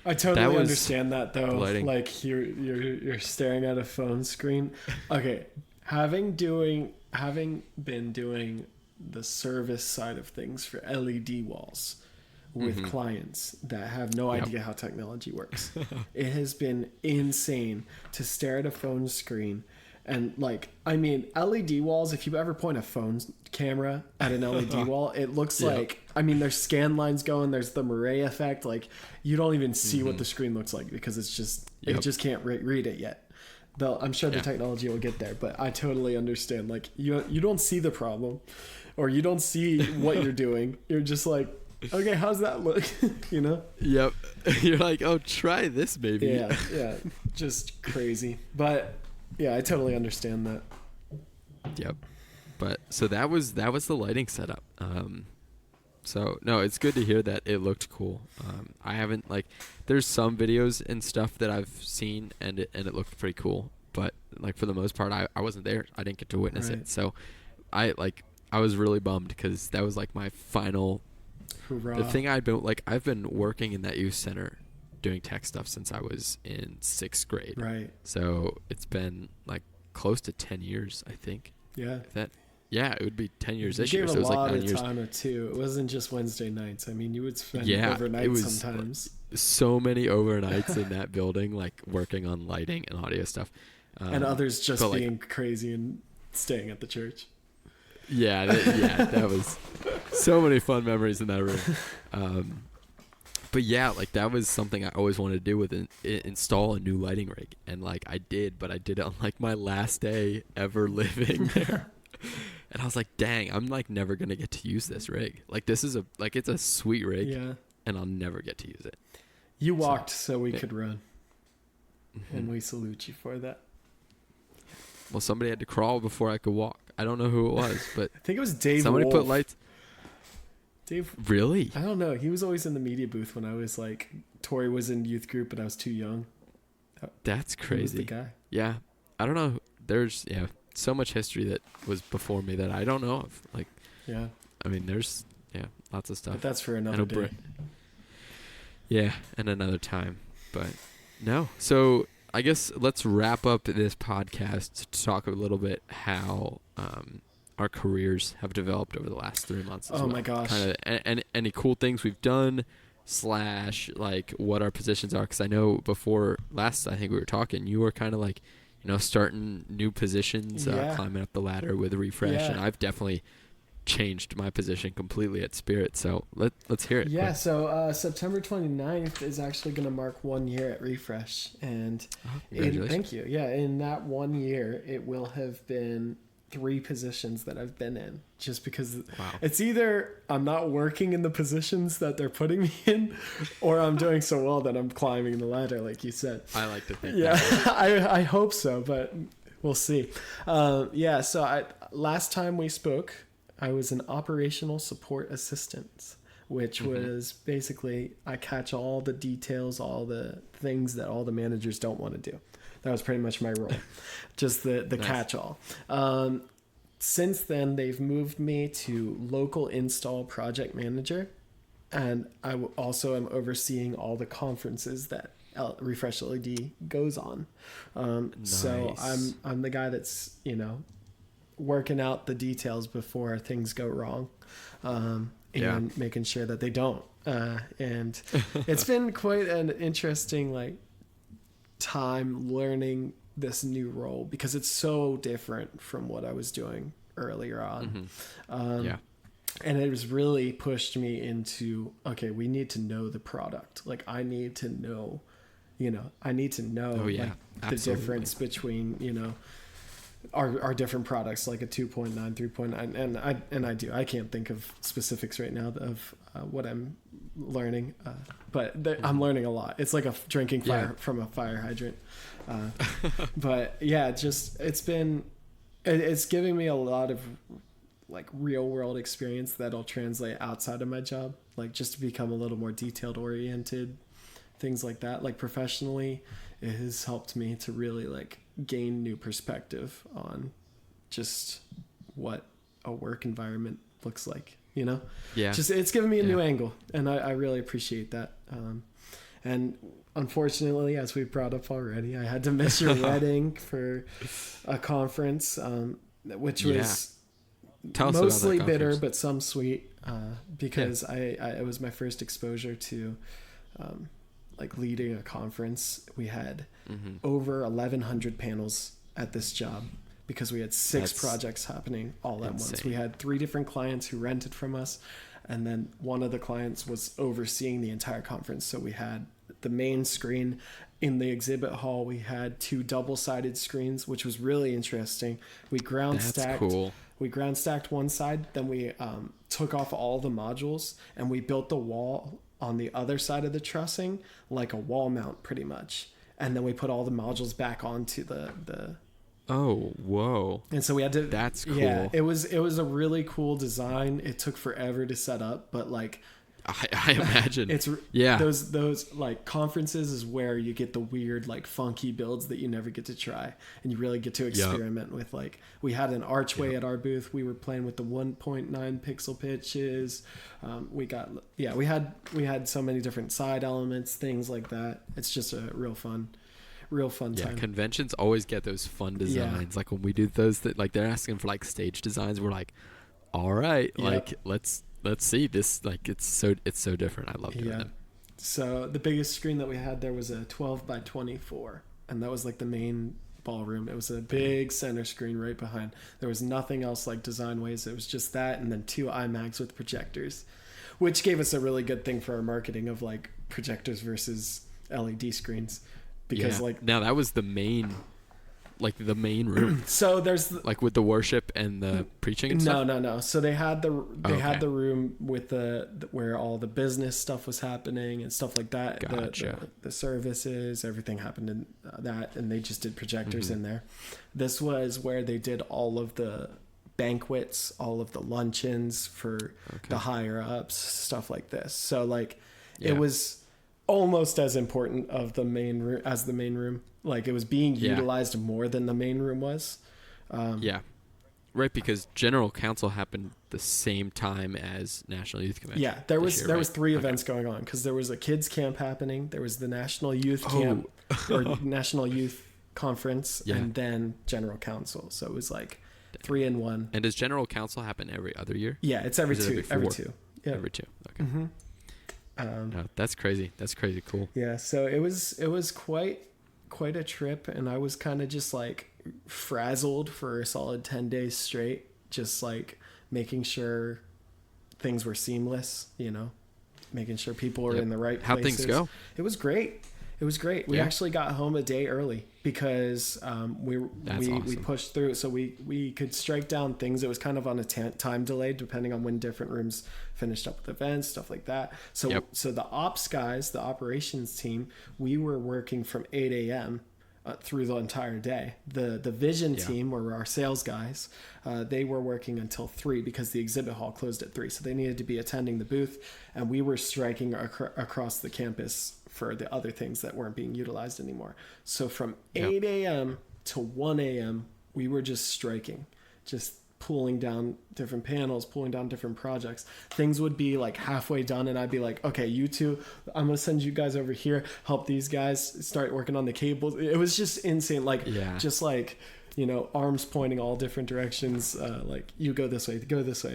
B: I totally understand that though. Lighting. Like you're staring at a phone screen. Okay, having been doing the service side of things for LED walls with clients that have no idea how technology works. It has been insane to stare at a phone screen And like, I mean, LED walls, if you ever point a phone camera at an LED wall, it looks like, I mean, there's scan lines going, there's the Murray effect. Like, you don't even see what the screen looks like because it's just, it just can't read it yet. I'm sure the technology will get there, but I totally understand. Like, you don't see the problem, or you don't see what you're doing. You're just like, okay, how's that look? You know?
A: Yep. You're like, oh, try this maybe.
B: Yeah. Just crazy. But yeah, I totally understand that.
A: Yep. But so that was the lighting setup. So no, it's good to hear that it looked cool. I haven't, like, there's some videos and stuff that I've seen and it looked pretty cool, but like for the most part, I wasn't there. I didn't get to witness it. So I was really bummed because that was like my final.
B: Hoorah.
A: The thing I've been working in that youth center doing tech stuff since I was in 6th grade.
B: Right.
A: So it's been like close to 10 years, I think.
B: Yeah.
A: Yeah, it would be 10 years
B: you
A: this year. So it was like 9 years.
B: Time or two. It wasn't just Wednesday nights. I mean, you would spend overnight sometimes.
A: So many overnights in that building, like working on lighting and audio stuff.
B: And others just being crazy and staying at the church.
A: Yeah, that was so many fun memories in that room. But yeah, like that was something I always wanted to do with install a new lighting rig. And like I did, but I did it on like my last day ever living there. And I was like, dang, I'm like never going to get to use this rig. Like this is it's a sweet rig and I'll never get to use it.
B: You walked so we could run. Mm-hmm. And we salute you for that.
A: Well, somebody had to crawl before I could walk. I don't know who it was, but
B: I think it was Dave.
A: Somebody
B: Wolf.
A: put lights.
B: Dave.
A: Really?
B: I don't know. He was always in the media booth when I was like, Tori was in youth group, but I was too young.
A: That's crazy.
B: He was the guy.
A: Yeah. I don't know. There's, so much history that was before me that I don't know of. Like,
B: yeah. I
A: mean, there's, lots of stuff.
B: But that's for another day.
A: Yeah, and another time. But no. So I guess let's wrap up this podcast to talk a little bit how our careers have developed over the last 3 months.
B: Oh my gosh!
A: Kind of any cool things we've done / like what our positions are. Because I know before last, I think we were talking, you were kind of like, starting new positions, climbing up the ladder with Refresh, and I've definitely changed my position completely at Spirit. So let's hear it.
B: Yeah, quick. So September 29th is actually going to mark 1 year at Refresh, and thank you. Yeah, in that 1 year, it will have been 3 positions that I've been in, just because it's either I'm not working in the positions that they're putting me in, or I'm doing so well that I'm climbing the ladder, like you said.
A: I like to think
B: I hope so, but we'll see. So last time we spoke, I was an operational support assistant, which was basically I catch all the details, all the things that all the managers don't want to do. That was pretty much my role, just the nice. Catch-all. Since then, they've moved me to local install project manager, and I also am overseeing all the conferences that Refresh LED goes on. Nice. So I'm the guy that's working out the details before things go wrong, and making sure that they don't. And it's been quite an interesting time learning this new role because it's so different from what I was doing earlier on. Mm-hmm. And it has really pushed me into, okay, we need to know the product. Like I need to know the difference between, our different products, like a 2.9, 3.9, and I can't think of specifics right now of what I'm learning, but I'm learning a lot. It's like drinking fire from a fire hydrant. But it's giving me a lot of real world experience that'll translate outside of my job, just to become a little more detailed oriented, things like that. Professionally, it has helped me to really gain new perspective on just what a work environment looks like, it's given me a new angle, and I really appreciate that. And unfortunately, as we brought up already, I had to miss your wedding for a conference, which was mostly bitter, but some sweet, because it was my first exposure to leading a conference. We had over 1,100 panels at this job because we had 6
A: That's
B: projects happening all at once.
A: insane.
B: We had 3 different clients who rented from us, and then one of the clients was overseeing the entire conference. So we had the main screen in the exhibit hall. We had 2 double-sided screens, which was really interesting. We ground
A: That's
B: stacked.
A: cool.
B: We ground stacked one side, then we took off all the modules and we built the wall on the other side of the trussing like a wall mount pretty much. And then we put all the modules back onto the
A: Oh, whoa.
B: and so we had to.
A: That's cool.
B: Yeah, it was a really cool design. It took forever to set up, but like
A: I imagine.
B: it's
A: Yeah.
B: those like conferences is where you get the weird like funky builds that you never get to try, and you really get to experiment with. Like we had an archway at our booth. We were playing with the 1.9 pixel pitches. We had so many different side elements, things like that. It's just a real fun time.
A: Conventions always get those fun designs. Like when we do those, like they're asking for like stage designs. We're like, all right, like let's see this. Like it's so different. I love doing them.
B: So the biggest screen that we had there was a 12 by 24, and that was like the main ballroom. It was a big center screen right behind. There was nothing else like design ways. It was just that, and then 2 iMacs with projectors, which gave us a really good thing for our marketing of like projectors versus LED screens. Because like
A: now that was the main room.
B: So there's
A: like with the worship and the preaching and stuff?
B: No. So they had the room with the where all the business stuff was happening and stuff like that.
A: Gotcha.
B: The services, everything happened in that, and they just did projectors in there. This was where they did all of the banquets, all of the luncheons for the higher ups, stuff like this. So like it was almost as important of the main room as the main room. Like it was being utilized more than the main room was.
A: Right, because General Council happened the same time as National Youth Convention.
B: Yeah, there was 3 events going on because there was a kids camp happening, there was the National Youth Camp or National Youth Conference, and then General Council. So it was like 3 in 1.
A: And does General Council happen every other year?
B: Yeah, it's every 2. Every 2. Yeah.
A: Every 2. Okay. No, that's crazy. That's crazy cool.
B: Yeah, so it was quite a trip, and I was kind of just like frazzled for a solid 10 days straight, just like making sure things were seamless, making sure people were in the right places.
A: How'd things go?
B: It was great. We actually got home a day early because we pushed through, so we could strike down things. It was kind of on a time delay depending on when different rooms finished up with events, stuff like that. So so the ops guys, the operations team, we were working from 8 a.m. Through the entire day. The vision team, or our sales guys, they were working until 3 because the exhibit hall closed at 3, so they needed to be attending the booth, and we were striking across the campus for the other things that weren't being utilized anymore. So from 8 a.m. to 1 a.m. we were just striking, just pulling down different panels, pulling down different projects. Things would be like halfway done, and I'd be like, okay, you two, I'm gonna send you guys over here, help these guys start working on the cables. It was just insane. Like just like, arms pointing all different directions, like you go this way,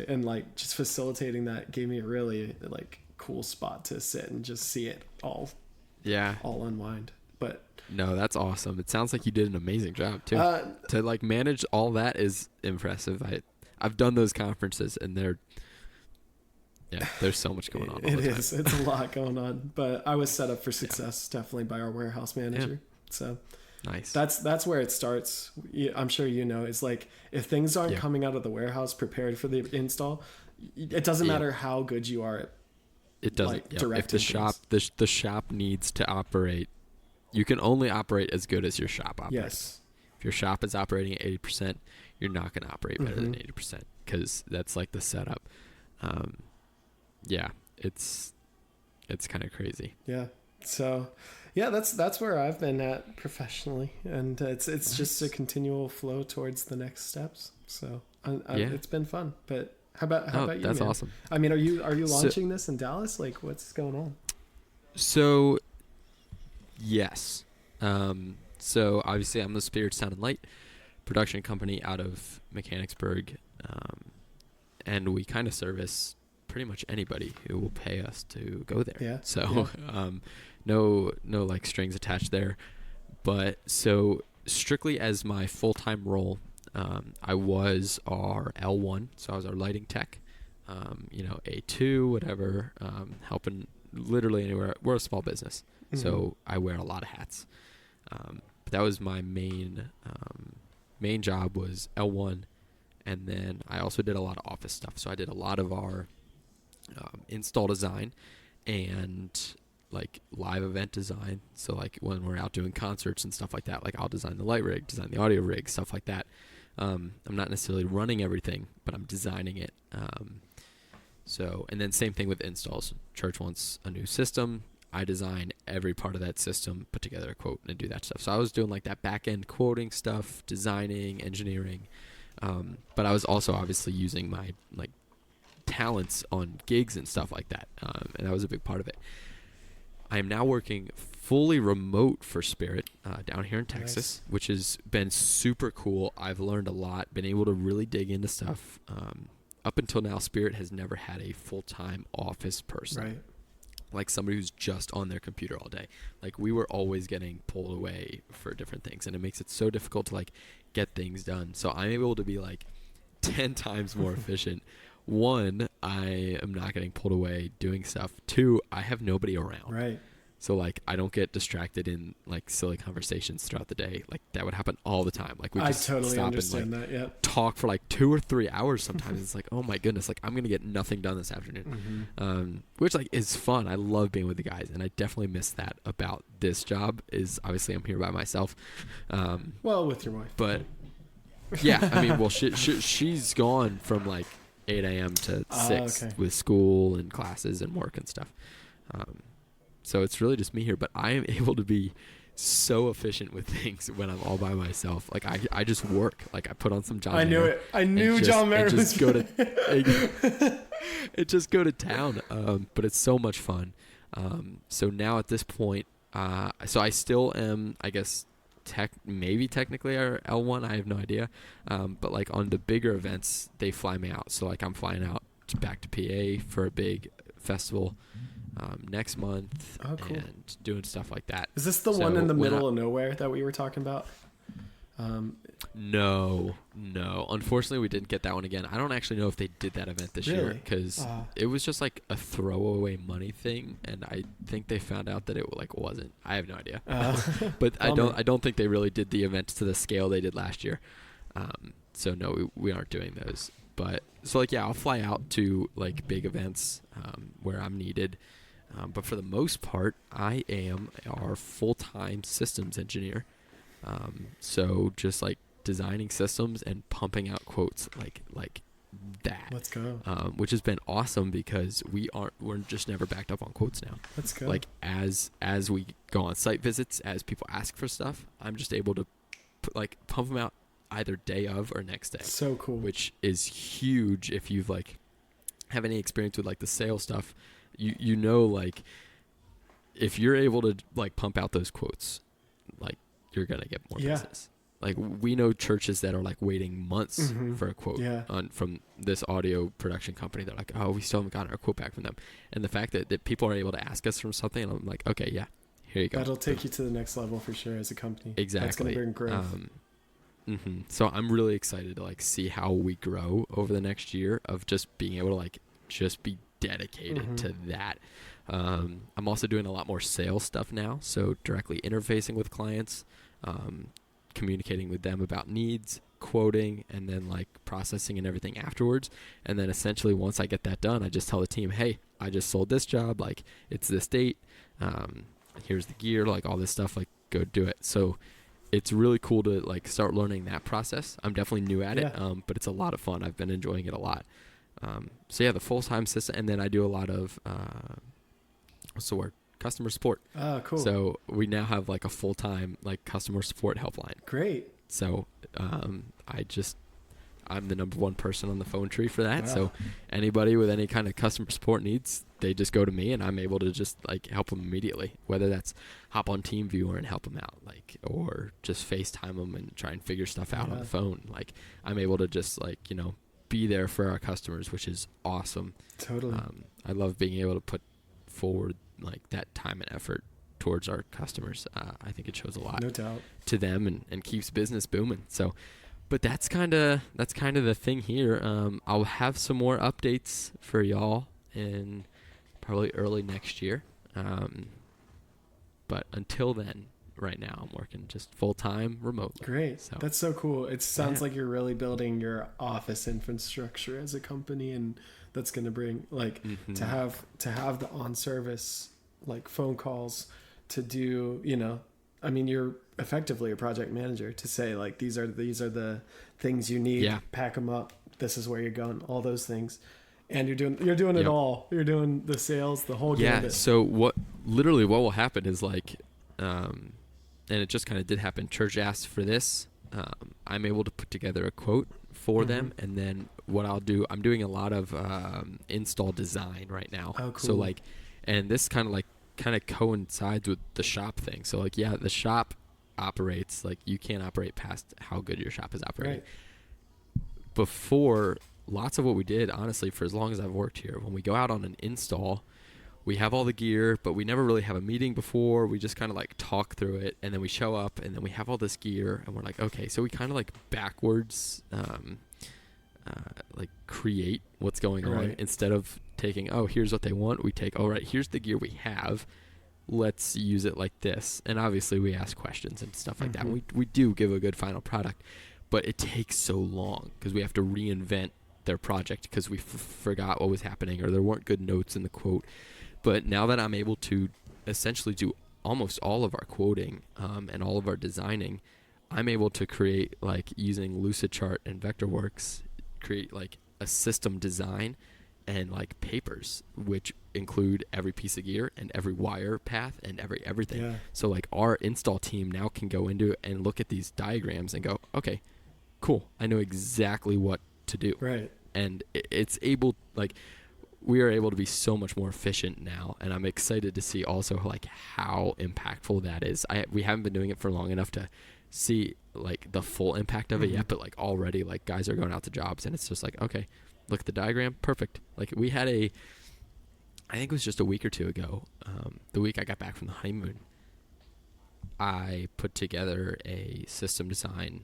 B: and like just facilitating that gave me a really like cool spot to sit and just see it all unwind. But
A: no, that's awesome. It sounds like you did an amazing job too. To like manage all that is impressive. I've done those conferences, and there's so much going on.
B: It's a lot going on, but I was set up for success definitely by our warehouse manager. So
A: nice.
B: That's where it starts. I'm sure it's like if things aren't coming out of the warehouse prepared for the install, it doesn't matter how good you are at
A: it doesn't. If the shop needs to operate, you can only operate as good as your shop operates.
B: Yes.
A: If your shop is operating at 80%, you're not going to operate better than 80% because that's like the setup. It's kind of crazy.
B: Yeah. So, that's where I've been at professionally, and it's nice. Just a continual flow towards the next steps. So, it's been fun. But how about you?
A: That's
B: man?
A: Awesome.
B: I mean, are you launching this in Dallas? Like, what's going on?
A: So, yes. So obviously I'm the Spirit Sound and Light production company out of Mechanicsburg, and we kind of service pretty much anybody who will pay us to go there.
B: Yeah.
A: So no like strings attached there. But so strictly as my full-time role, I was our L1, so I was our lighting tech. A2, whatever, helping literally anywhere. We're a small business, so I wear a lot of hats. But that was my main job was L1, and then I also did a lot of office stuff. So I did a lot of our install design and like live event design. So like when we're out doing concerts and stuff like that, like I'll design the light rig, design the audio rig, stuff like that. I'm not necessarily running everything, but I'm designing it. And then same thing with installs. Church wants a new system. I design every part of that system, put together a quote, and do that stuff. So I was doing like that back end quoting stuff, designing, engineering. But I was also obviously using my like talents on gigs and stuff like that. And that was a big part of it. I am now working fully remote for Spirit down here in Texas, which has been super cool. I've learned a lot, been able to really dig into stuff. Up until now, Spirit has never had a full-time office person.
B: Right.
A: Like somebody who's just on their computer all day. Like we were always getting pulled away for different things, and it makes it so difficult to like get things done. So I'm able to be like 10 times more efficient. One, I am not getting pulled away doing stuff. Two, I have nobody around.
B: Right.
A: So like I don't get distracted in like silly conversations throughout the day. Like that would happen all the time. Like we just
B: I totally
A: stop
B: understand
A: and like
B: that. Yeah.
A: talk for like 2 or 3 hours sometimes. It's like, oh my goodness, like I'm gonna get nothing done this afternoon. Which like is fun. I love being with the guys, and I definitely miss that about this job. Is obviously I'm here by myself.
B: Well, with your wife.
A: But yeah, I mean, well, she's gone from like 8 a.m. to 6 with school and classes and work and stuff. So it's really just me here, but I am able to be so efficient with things when I'm all by myself. Like I just work. Like I put on some John Mayer.
B: I knew it. I knew John Mayer was
A: just go to it just go to town. But it's so much fun. So now at this point, so I still am, I guess, maybe technically our L1. I have no idea. But like on the bigger events, they fly me out. So like I'm flying out back to PA for a big festival next month.
B: Oh, cool.
A: And doing stuff like that.
B: Is this the one in the middle of nowhere that we were talking about?
A: No. Unfortunately, we didn't get that one again. I don't actually know if they did that event this year because it was just like a throwaway money thing, and I think they found out that it like wasn't. I have no idea, but I don't think they really did the events to the scale they did last year. So no, we aren't doing those. But so like I'll fly out to like big events where I'm needed. But for the most part, I am our full-time systems engineer. So just like designing systems and pumping out quotes like that.
B: Let's go.
A: Which has been awesome because we're just never backed up on quotes now.
B: Let's go.
A: Like as we go on site visits, as people ask for stuff, I'm just able to pump them out either day of or next day.
B: So cool.
A: Which is huge if you've like have any experience with like the sales stuff. You know, like if you're able to like pump out those quotes, like you're gonna get more business. Like we know churches that are like waiting months for a quote from this audio production company. They're like, oh, we still haven't gotten our quote back from them. And the fact that people are able to ask us from something, and I'm like, okay, yeah, here you go.
B: That'll take you to the next level for sure as a company.
A: Exactly.
B: That's gonna bring growth.
A: So I'm really excited to like see how we grow over the next year of just being able to like just be dedicated to that. I'm also doing a lot more sales stuff now, so directly interfacing with clients, communicating with them about needs, quoting, and then like processing and everything afterwards. And then essentially once I get that done, I just tell the team, hey, I just sold this job, like it's this date, here's the gear, like all this stuff, like go do it. So it's really cool to like start learning that process. I'm definitely new at it, but it's a lot of fun. I've been enjoying it a lot. So yeah, the full-time system, and then I do a lot of what's the word? Customer support.
B: Oh, cool.
A: So we now have like a full-time like customer support helpline.
B: Great.
A: So I'm the number one person on the phone tree for that. Wow. So anybody with any kind of customer support needs, they just go to me, and I'm able to just like help them immediately. Whether that's hop on TeamViewer and help them out, like, or just FaceTime them and try and figure stuff out on the phone. Like I'm able to just like be there for our customers, which is awesome.
B: Totally.
A: I love being able to put forward like that time and effort towards our customers. I think it shows a lot
B: No doubt.
A: to them and keeps business booming. So, but that's kind of the thing here. I'll have some more updates for y'all in probably early next year. But until then, right now I'm working just full time remotely.
B: Great.
A: So,
B: That's so cool. It sounds like you're really building your office infrastructure as a company, and that's going to bring like to have the on service like phone calls to do, I mean, you're effectively a project manager to say like these are the things you need, pack them up, this is where you're going, all those things. And you're doing it all. You're doing the sales, the whole gambit.
A: Yeah. So what will happen is like, and it just kind of did happen. Church asked for this. I'm able to put together a quote for them, and then what I'll do, I'm doing a lot of install design right now.
B: Oh, cool.
A: So like, and this kind of coincides with the shop thing. So like, yeah, the shop operates like you can't operate past how good your shop is operating.
B: Right.
A: Before, lots of what we did, honestly, for as long as I've worked here, when we go out on an install, we have all the gear, but we never really have a meeting before. We just kind of like talk through it, and then we show up, and then we have all this gear, and we're like, okay, so we kind of like backwards, like create what's going on instead of taking, oh, here's what they want. We take, all right, here's the gear we have. Let's use it like this. And obviously we ask questions and stuff like that. We do give a good final product, but it takes so long because we have to reinvent their project because we forgot what was happening or there weren't good notes in the quote. But now that I'm able to essentially do almost all of our quoting and all of our designing, I'm able to create, like using Lucidchart and Vectorworks, create like a system design and like papers, which include every piece of gear and every wire path and everything.
B: Yeah.
A: So like our install team now can go into it and look at these diagrams and go, okay, cool, I know exactly what to do.
B: Right.
A: And it's able, like, we are able to be so much more efficient now, and I'm excited to see also like how impactful that is. We haven't been doing it for long enough to see like the full impact of it yet, but like already like guys are going out to jobs and it's just like, okay, look at the diagram, perfect. Like we had I think it was just a week or two ago, the week I got back from the honeymoon, I put together a system design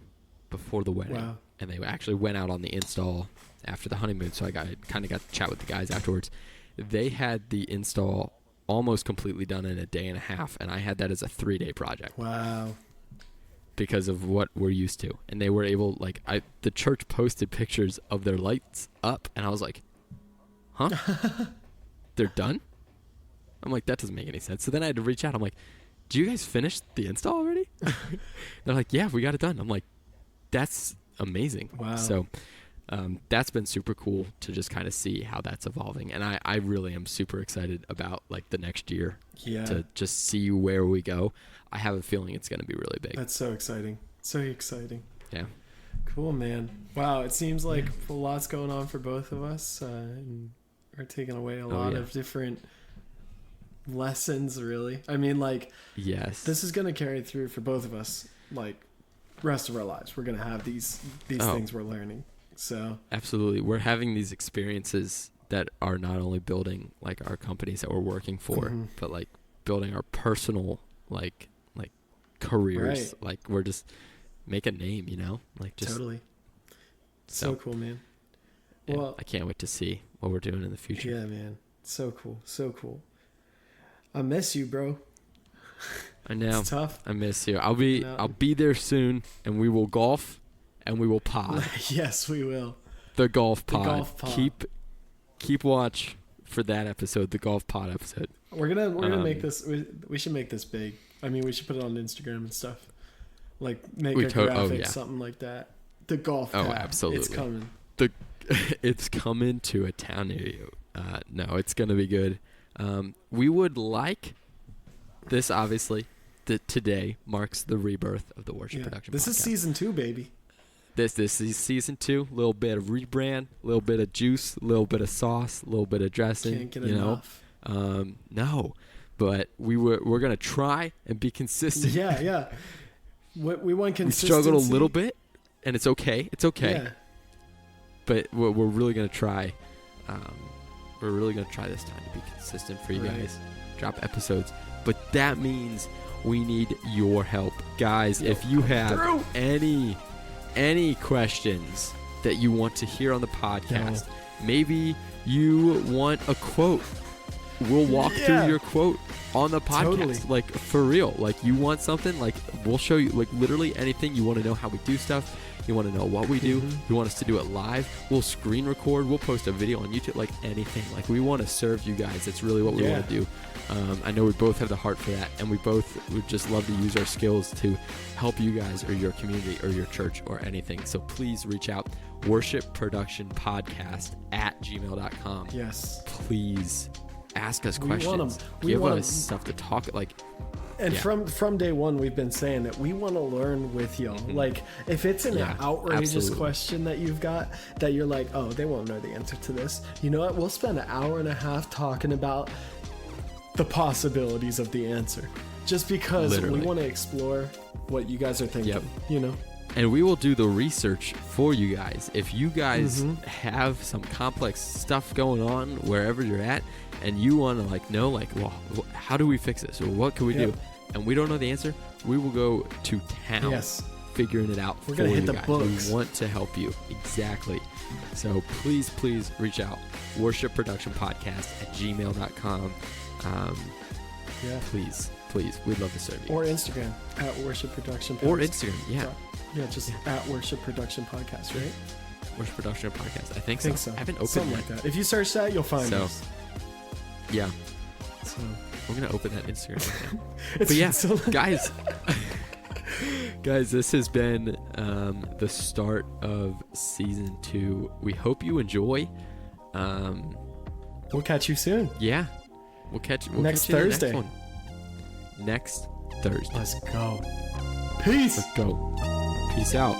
A: before the wedding.
B: Wow.
A: And they actually went out on the install after the honeymoon, so I got to chat with the guys afterwards. They had the install almost completely done in a day and a half, and I had that as a 3-day project.
B: Wow.
A: Because of what we're used to. And they were able, like, the church posted pictures of their lights up, and I was like, huh? They're done? I'm like, that doesn't make any sense. So then I had to reach out. I'm like, do you guys finish the install already? They're like, yeah, we got it done. I'm like, that's amazing.
B: Wow.
A: So that's been super cool to just kind of see how that's evolving. And I really am super excited about like the next year to just see where we go. I have a feeling it's going to be really big.
B: That's so exciting. So exciting.
A: Yeah.
B: Cool, man. Wow. It seems like a lot's going on for both of us. And we're taking away a lot of different lessons, really. I mean, like,
A: yes,
B: this is going to carry through for both of us. Like, rest of our lives, we're going to have these things we're learning. So
A: absolutely, we're having these experiences that are not only building like our companies that we're working for, but like building our personal like careers.
B: Right.
A: Like we're just make a name, like just
B: totally. So cool, man.
A: Yeah,
B: Well,
A: I can't wait to see what we're doing in the future.
B: Yeah, man. So cool. So cool. I miss you, bro.
A: I know.
B: It's tough.
A: I miss you. I'll be there soon, and we will golf, and we will pod.
B: Yes, we will.
A: The golf pod.
B: The golf pod.
A: Keep watch for that episode, the golf pod episode.
B: We're gonna make this. We should make this big. I mean, we should put it on Instagram and stuff. Like make a graphic, something like that. The golf pod.
A: Oh, absolutely.
B: It's coming.
A: It's coming to a town near you. No, it's gonna be good. We would like this, obviously. Today marks the rebirth of the Worship Production
B: This
A: Podcast.
B: is season 2, baby.
A: This is season 2. A little bit of rebrand, a little bit of juice, a little bit of sauce, a little bit of dressing.
B: Can't get enough.
A: No, but we're gonna try and be consistent.
B: Yeah. We want consistency.
A: We struggled a little bit, and it's okay. It's okay.
B: Yeah.
A: But we're really gonna try. We're really gonna try this time to be consistent for you guys. drop episodes. But that means we need your help. Guys, if you have any questions that you want to hear on the podcast, maybe you want a quote. We'll walk through your quote on the podcast.
B: Totally.
A: Like, for real. Like, you want something? Like, we'll show you, like, literally anything. You want to know how we do stuff. You want to know what we do. You want us to do it live. We'll screen record. We'll post a video on YouTube. Like, anything. Like, we want to serve you guys. That's really what we want to do. I know we both have the heart for that. And we both would just love to use our skills to help you guys or your community or your church or anything. So please reach out. worshipproductionpodcast@gmail.com.
B: Yes.
A: Please ask us questions. Give us stuff to talk. Like,
B: and from day one, we've been saying that we want to learn with y'all. Like, if it's an outrageous question that you've got that you're like, oh, they won't know the answer to this. You know what? We'll spend an hour and a half talking about the possibilities of the answer, just because we want to explore what you guys are thinking. You know.
A: And we will do the research for you guys. If you guys have some complex stuff going on wherever you're at, and you want to know, well, how do we fix this, or what can we do? And we don't know the answer, we will go to town figuring it out. We're gonna hit the books. We want to help you. Exactly. So please reach out. worshipproductionpodcast@gmail.com. Please, we'd love to serve you.
B: Or Instagram @worshipproduction.
A: Or Instagram,
B: just @worship production podcast, right?
A: Worship Production Podcast. I think so. I haven't opened
B: something like that. If you search that, you'll find us.
A: Yeah. So we're gonna open that Instagram right now. But yeah, guys, this has been the start of season 2. We hope you enjoy.
B: We'll catch you soon.
A: Yeah, we'll catch you
B: next Thursday.
A: Next Thursday.
B: Let's go. Peace.
A: Let's go. Peace out.